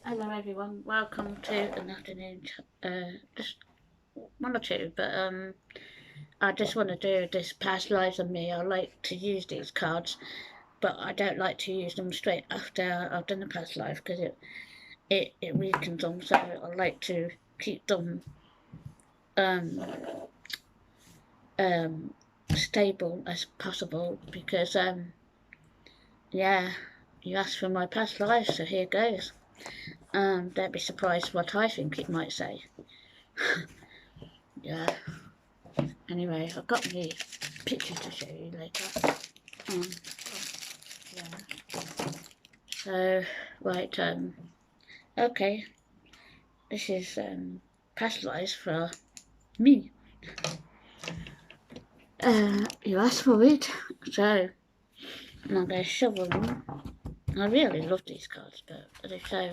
Hello everyone, welcome to an afternoon, just one or two, but I just want to do this past lives of me. I like to use these cards, but I don't like to use them straight after I've done the past life because it weakens them, so I like to keep them um, um, stable as possible because, yeah, you asked for my past life, so here goes. Don't be surprised what I think it might say. Yeah. Anyway, I've got me pictures to show you later. Um, yeah. So, right, okay. This is past lives for me. You asked for it, so I'm going to shovel them. I really love these cards, but they're so,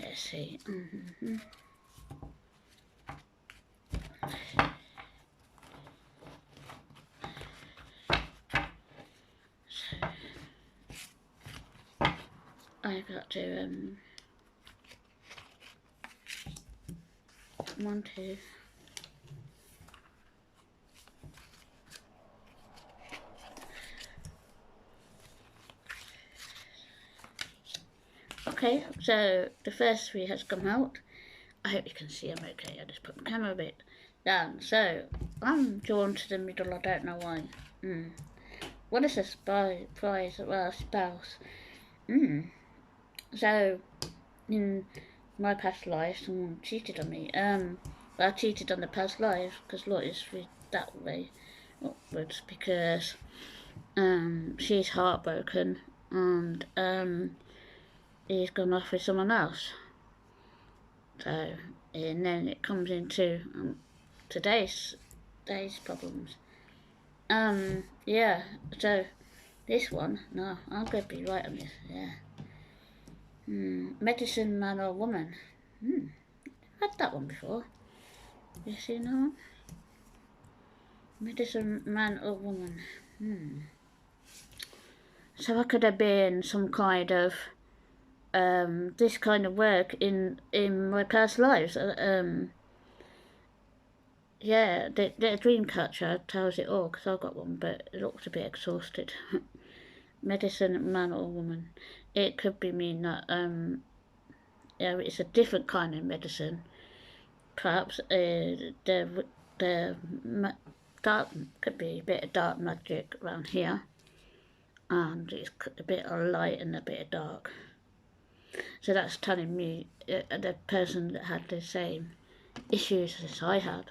let's see. So, I've got to, one, two, okay, so the first three has come out. I hope you can see them okay. I just put the camera a bit down. So, I'm drawn to the middle. I don't know why. What is a prize? Well, spouse. So, in my past life, someone cheated on me. I cheated on the past life because lawyers read that way upwards because she's heartbroken and he's gone off with someone else. So, and then it comes into today's problems. Yeah. So this one, no, I'm gonna be right on this. Yeah. Medicine man or woman. Had that one before. You seen that one? Medicine man or woman. So I could have been some kind of this kind of work in my past lives. Yeah, the dream catcher tells it all because I've got one, but it looks a bit exhausted. Medicine man or woman. It could be mean that yeah, it's a different kind of medicine. Perhaps the dark could be a bit of dark magic around here, and it's a bit of light and a bit of dark. So that's telling me the person that had the same issues as I had,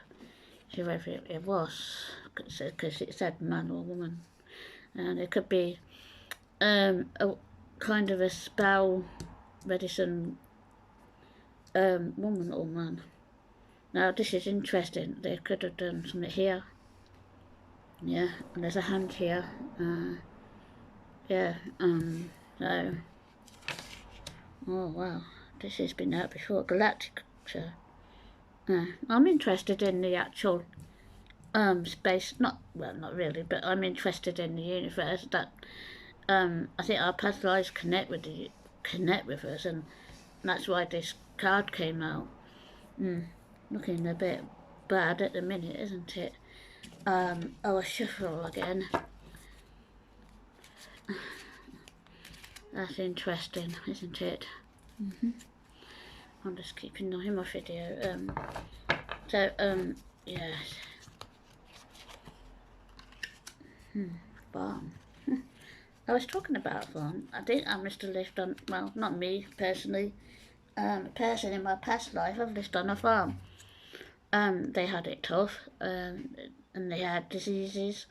whoever it was, because it said man or woman, and it could be a kind of a spell medicine woman or man. Now this is interesting. They could have done something here. Yeah, and there's a hand here. Yeah. So. Oh wow, this has been out before. Galactic. I'm interested in the actual space. Not well, not really, but I'm interested in the universe. That I think our past lives connect with us, and that's why this card came out. Looking a bit bad at the minute, isn't it? Oh, a shuffle again. That's interesting, isn't it? I'm just keeping in my video. Yes. Farm. I was talking about farm. I think I must have lived on, well, not me personally. A person in my past life, I've lived on a farm. They had it tough, and they had diseases.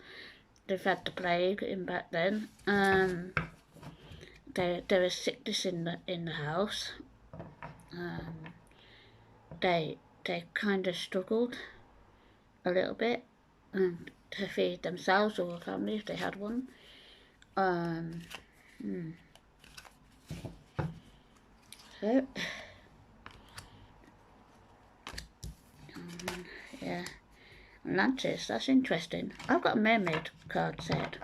They've had the plague in back then. There was sickness in the house. They kind of struggled a little bit to feed themselves or a family if they had one. So yeah, Atlantis. That's interesting. I've got a mermaid card set.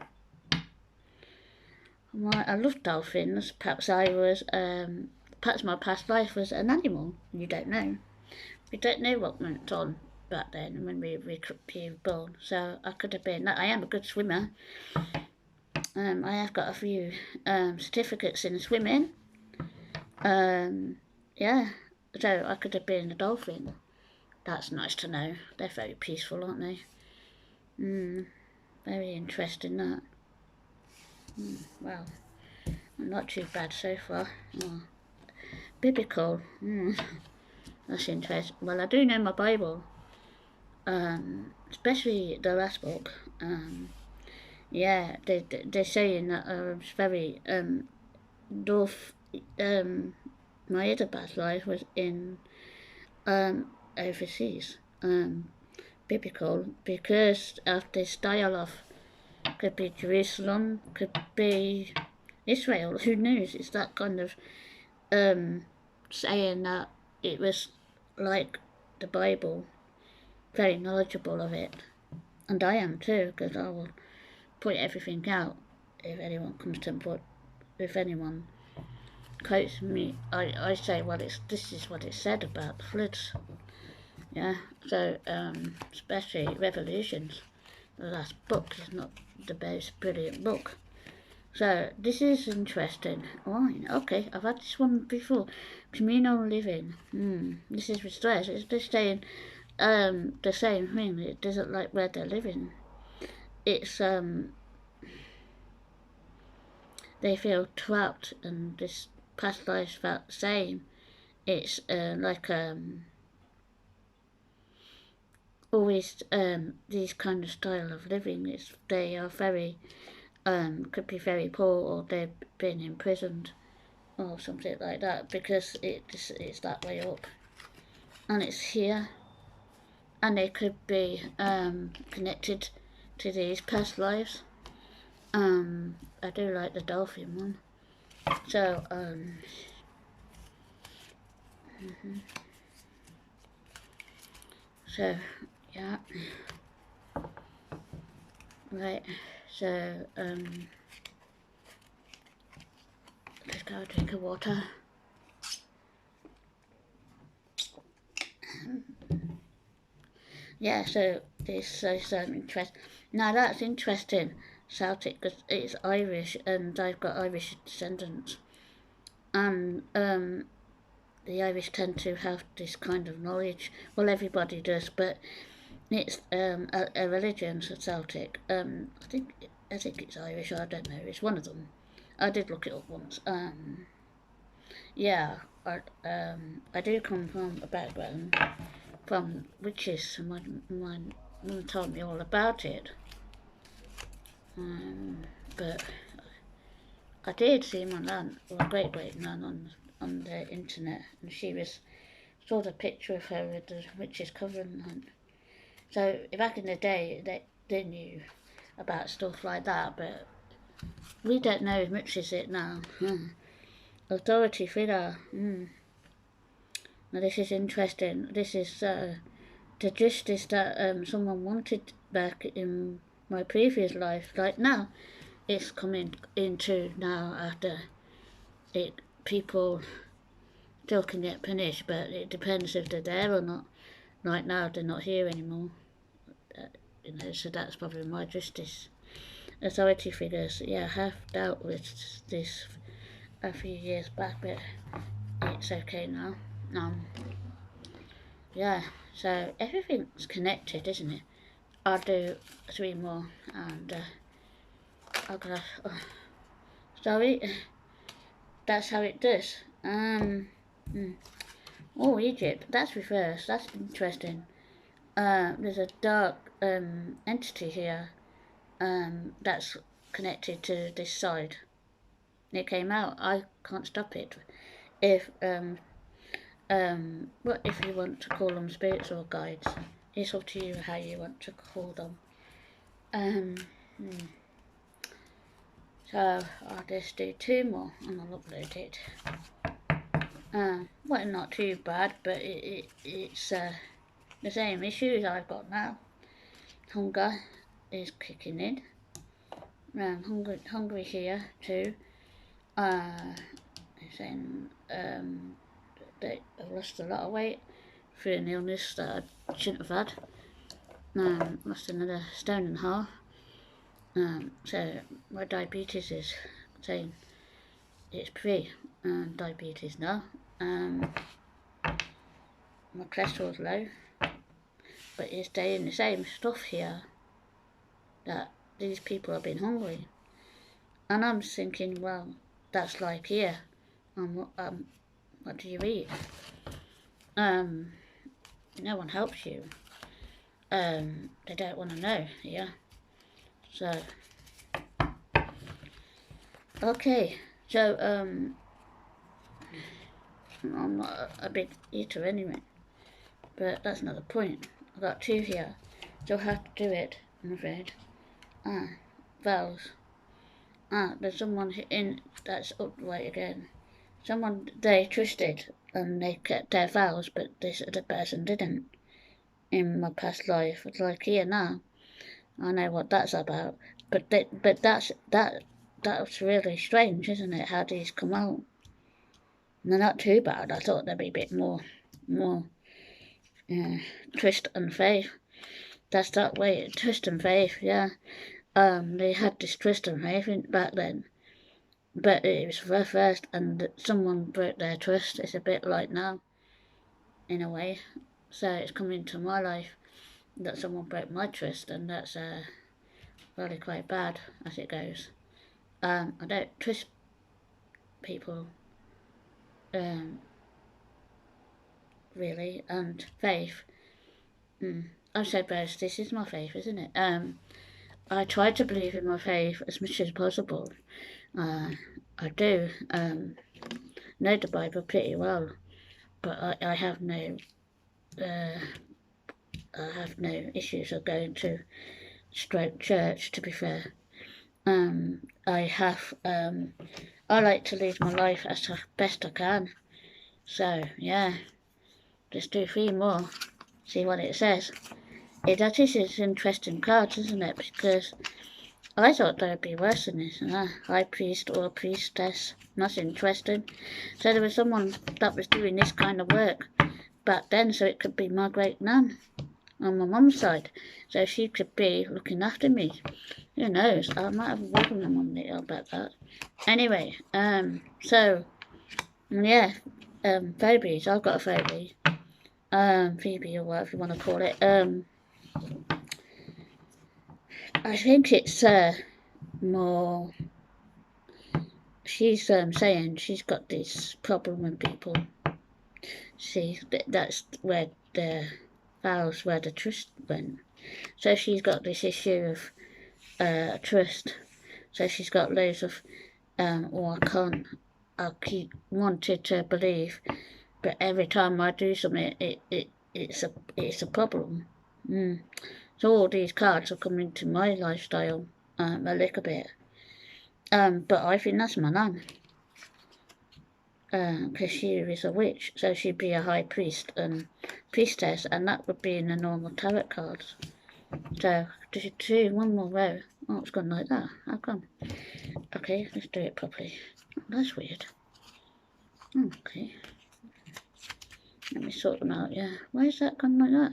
I love dolphins. Perhaps perhaps my past life was an animal. You don't know. We don't know what went on back then when we were born. So I could have been. I am a good swimmer. I have got a few certificates in swimming. Yeah, so I could have been a dolphin. That's nice to know. They're very peaceful, aren't they? Very interesting, that. Well, not too bad so far. Oh, biblical. That's interesting. Well, I do know my Bible, especially the last book. Yeah, they're saying that I was very North. My other past life was in overseas. Biblical, because of this style of, could be Jerusalem, could be Israel. Who knows? It's that kind of saying that it was like the Bible, very knowledgeable of it, and I am too, because I will point everything out if anyone comes to put, if anyone quotes me. I say, well, this is what it said about the floods. Yeah, so especially Revolutions, the last book is not the most brilliant book. So this is interesting. Wine, okay, I've had this one before. Communal living. This is with stress. It's just saying the same thing. It doesn't like where they're living. It's they feel trapped, and this past life felt the same. It's like always these kind of style of living. They are very could be very poor, or they've been imprisoned or something like that, because it's that way up, and it's here, and they could be connected to these past lives. I do like the dolphin one. So so yeah, right. So let's go drink of water. Yeah, so this is interesting. Now that's interesting, Celtic, because it's Irish, and I've got Irish descendants, and the Irish tend to have this kind of knowledge. Well, everybody does, but it's a religion, so Celtic. I think it's Irish. I don't know. It's one of them. I did look it up once. Yeah, I do come from a background from witches. My mum told me all about it. But I did see my nan, or great nan, on the internet, and she saw the picture of her with the witches covering her. So back in the day, they knew about stuff like that, but we don't know as much as it now. Authority figure. Now this is interesting. This is the justice that someone wanted back in my previous life. Like now, it's coming into now after it. People still can get punished, but it depends if they're there or not. Right now, they're not here anymore. So that's probably my justice. Authority figures, yeah, I have dealt with this a few years back, but it's okay now. Yeah, so everything's connected, isn't it? I'll do 3 more, and I'll go. Sorry, that's how it does. Oh, Egypt, that's reversed. That's interesting. There's a dark entity here that's connected to this side. It came out. I can't stop it. If what if you want to call them spirits or guides? It's up to you how you want to call them. So I'll just do 2 more and I'll upload it. Well, not too bad, but it's the same issues I've got now. Hunger is kicking in. Hungry here too. saying that I've lost a lot of weight through an illness that I shouldn't have had. Lost another stone and a half. So my diabetes is saying it's pre-diabetes now. My cholesterol's low, but it's saying the same stuff here, that these people have been hungry. And I'm thinking, well, that's like here. What do you eat? No one helps you. They don't want to know, yeah. So, okay. So, I'm not a big eater anyway. But that's not the point. I've got two here. So I have to do it, I'm afraid. Vowels. There's someone in that's upright again. Someone, they twisted and they kept their vows, but this other person didn't. In my past life, it's like here now. I know what that's about. But that's really strange, isn't it? How these come out. And they're not too bad. I thought they'd be a bit more twist and faith. That's that way. Twist and faith, yeah. They had this twist and faith back then. But it was for first, and someone broke their twist. It's a bit like now, in a way. So it's come into my life that someone broke my twist, and that's really quite bad as it goes. I don't twist people, really, and faith. I've said both. This is my faith, isn't it? I try to believe in my faith as much as possible. I do know the Bible pretty well, but I have no issues of going to straight church. To be fair, I like to lead my life as best I can. So yeah, just do 3 more. See what it says. That is interesting cards, isn't it? Because I thought there would be worse than this. High priest or priestess. That's interesting. So there was someone that was doing this kind of work back then, so it could be my great nan on my mum's side. So she could be looking after me. Who knows? I might have a word with my mum later about that. Anyway, so yeah, phobies. I've got a phobia. Phoebe or whatever you want to call it. I think it's more. She's saying she's got this problem with people. See, that's where the vows, where the trust went. So she's got this issue of trust. So she's got loads of, I keep wanting to believe, but every time I do something, it's a problem. So all these cards are coming to my lifestyle a little bit. But I think that's my nan. Because she is a witch, so she'd be a high priest and priestess, and that would be in the normal tarot cards. So, just do 1 more row. Oh, it's gone like that. How come? Okay, let's do it properly. Oh, that's weird. Okay. Let me sort them out, yeah. Why is that gone like that?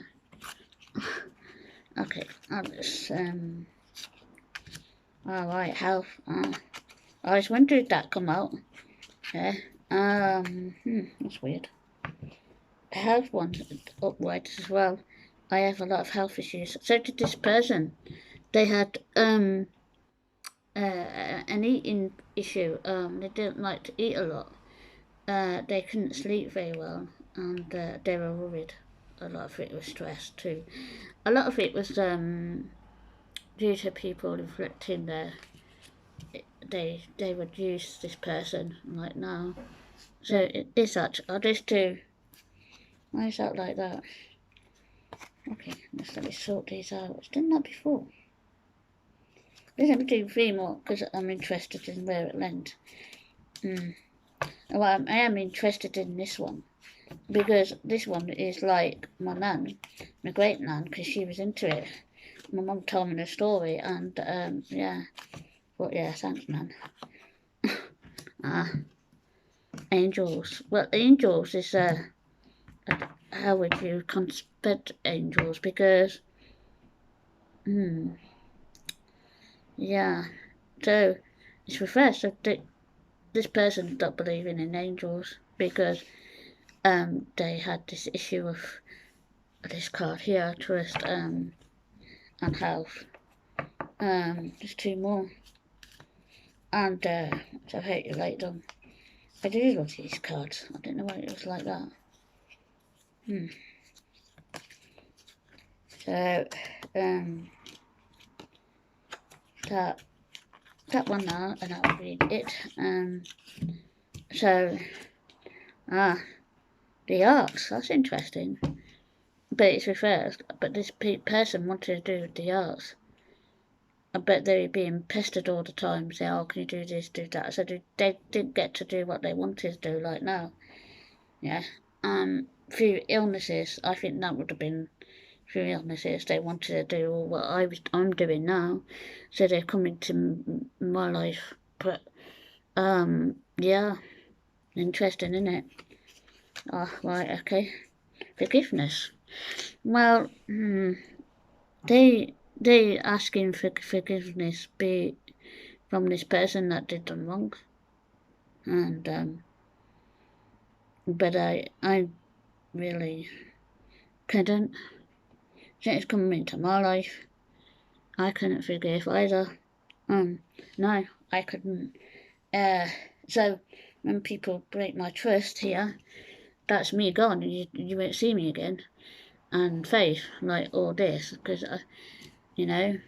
Okay, I'll just, alright, health. I was wondering if that come out. Yeah. That's weird. The health one's upwards as well. I have a lot of health issues. So did this person. They had an eating issue. They didn't like to eat a lot. They couldn't sleep very well, and they were worried. A lot of it was stress too. A lot of it was due to people inflicting their. They would use this person like now. So it is that. I'll just do. Why is that like that? Okay, let me sort these out. I've done that before. Let me do 3 more because I'm interested in where it went. Well, I am interested in this one because this one is like my nan, my great nan, because she was into it. My mum told me the story, and yeah. But yeah, thanks, man. Ah, angels. Well, angels is how would you concept angels? Because, yeah. So it's reversed. So this person stopped believing in angels because they had this issue of this card here, trust and health. There's two more. And so I hope you like them. I do love these cards. I didn't know why it was like that. So that one now, and I'll read it. So the arts, that's interesting. But it's reversed. But this person wanted to do the arts. I bet they were being pestered all the time, saying, oh, can you do this, do that? So they didn't get to do what they wanted to do, like now. Yeah. Through illnesses, I think that would have been through illnesses. They wanted to do all what I'm doing now. So they're coming to my life. But, yeah. Interesting, isn't it? Oh, right, okay. Forgiveness. Well, they asking for forgiveness be from this person that did them wrong, and but I really couldn't. Since coming into my life, I couldn't forgive either. No, I couldn't. So when people break my trust here, that's me gone. You won't see me again. And faith, like all this, because you know,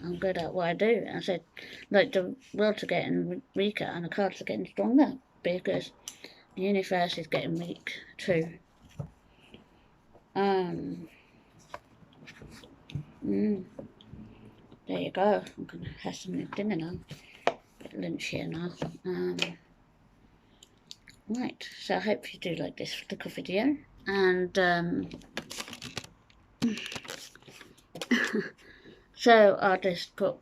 I'm good at what I do. I said, like the world's are getting weaker and the cards are getting stronger because the universe is getting weak too. There you go. I'm gonna have some dinner now. Bit of lunch here now. Right. So I hope you do like this little video, and so I'll just put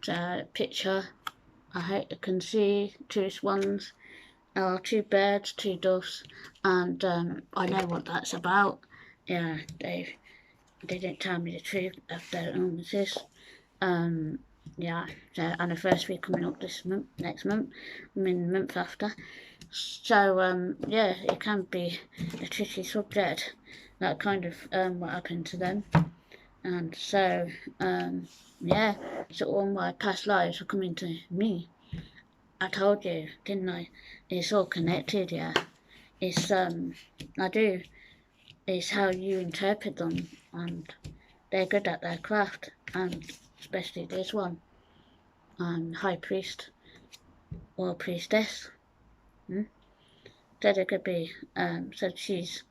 a picture. I hope you can see two swans, or two birds, two doves, and I know what that's about. Yeah, they didn't tell me the truth of their illnesses. Yeah, their anniversary coming up this month, next month, I mean the month after. So yeah, it can be a tricky subject, that kind of what happened to them. And so yeah, so all my past lives are coming to me. I told you, didn't I? It's all connected, yeah. It's I do. It's how you interpret them, and they're good at their craft, and especially this one, high priest or priestess. Said it could be. Said she's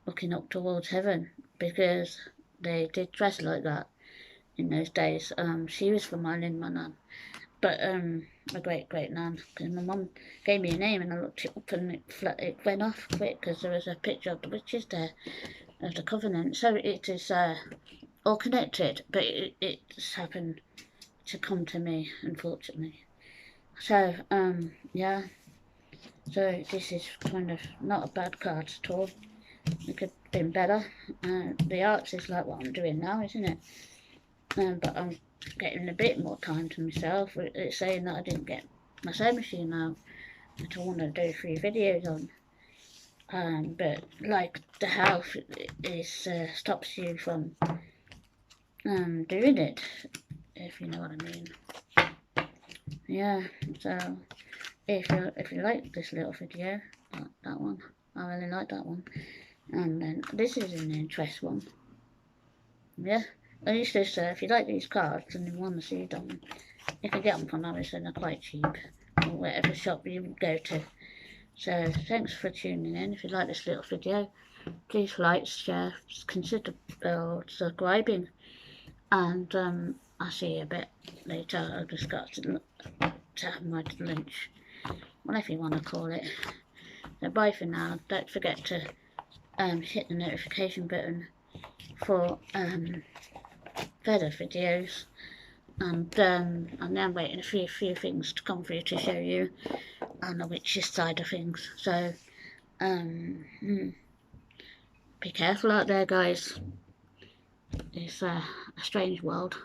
looking up towards heaven because they did dress like that in those days. She was from Ireland, my nan, but a great nan, because my mum gave me a name and I looked it up and it went off quick because there was a picture of the witches there of the covenant. So it is all connected, but it's happened to come to me, unfortunately. So yeah. So this is kind of not a bad card at all. It could have been better. The arts is like what I'm doing now, isn't it? But I'm getting a bit more time to myself. It's saying that I didn't get my sewing machine out, which I want to do 3 videos on. But like the health is stops you from doing it, if you know what I mean. Yeah, so if you like this little video, that one, I really like that one. And then this is an interest one. Yeah, at least this, if you like these cards and you want to see them, you can get them from Amazon. They're quite cheap, or whatever shop you would go to. So thanks for tuning in. If you like this little video, please like, share, consider subscribing, and I'll see you a bit later. I've just got to have my lunch, whatever you want to call it. So bye for now. Don't forget to hit the notification button for further videos, and I'm waiting for a few things to come through to show you. on the witch's side of things. So, be careful out there, guys. It's a strange world.